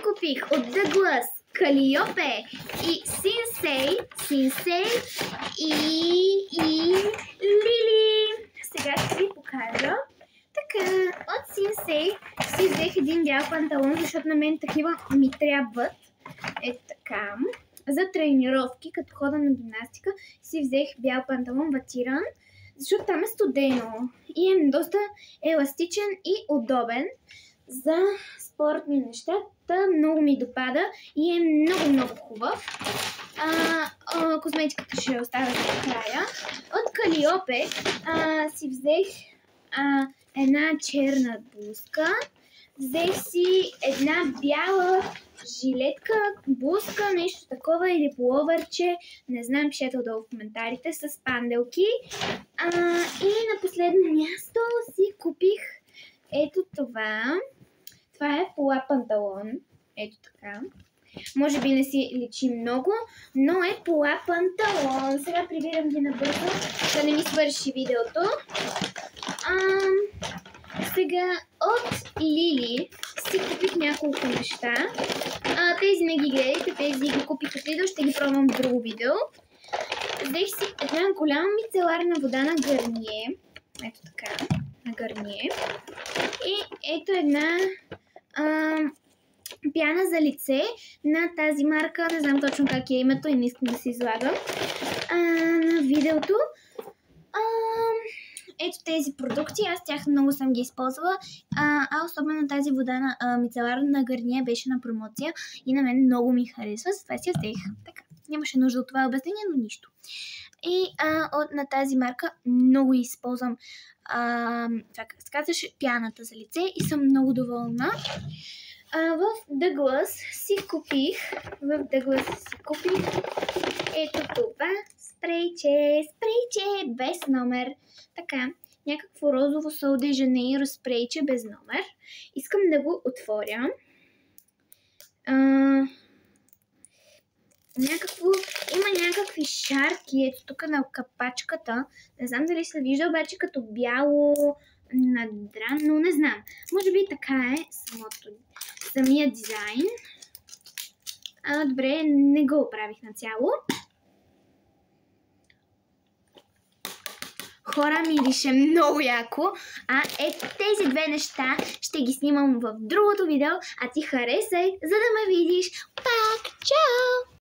купих от Douglas, Калиопе и Синсей и Лили. Сега ще ви покажа. Така, от Синсей си взех един бял панталон, защото на мен такива ми трябват. Ето така. За тренировки, като хода на гимнастика, си взех бял панталон ватиран, защото там е студено и е доста еластичен и удобен за спортни неща. Много ми допада и е много хубав. Козметиката ще оставя за края. От Калиопе си взех една черна блузка. Взех си една бяла жилетка, блузка, нещо такова или пуловърче. Не знам, пишете долу в коментарите, с панделки. И на последно място си купих ето това. Това е пола панталон. Ето така. Може би не си личи много, но е пола панталон. Сега прибирам ги набързо, да не ми свърши видеото. Сега от Лили си купих няколко неща. Тези не ги гледайте, тези ги купих от видео, ще ги пробвам в друго видео. Взех си една голяма мицеларна вода на Гарние. Ето така, на Гарние. И ето една пяна за лице на тази марка. Не знам точно как е името и не искам да се излагам на видеото. Ето тези продукти, аз тях много съм ги използвала, особено тази вода на мицеларна на Гарние беше на промоция и на мен много ми харесва, затова си я взех. Така, нямаше нужда от това обяснение, но нищо. И на тази марка много използвам това, как се казваше, пяната за лице и съм много доволна. В Douglas си купих ето това спрейче без номер. Така, някакво розово Сол де Жанейро спрейче без номер. Искам да го отворя. Има някакви шарки, ето тук на капачката. Не знам дали се вижда, обаче като бяло надрано, не знам. Може би така е самия дизайн. Добре, не го оправих нацяло. Хора, мирише много яко. Ето тези две неща ще ги снимам в другото видео, а ти харесай, за да ме видиш. Пак, чао!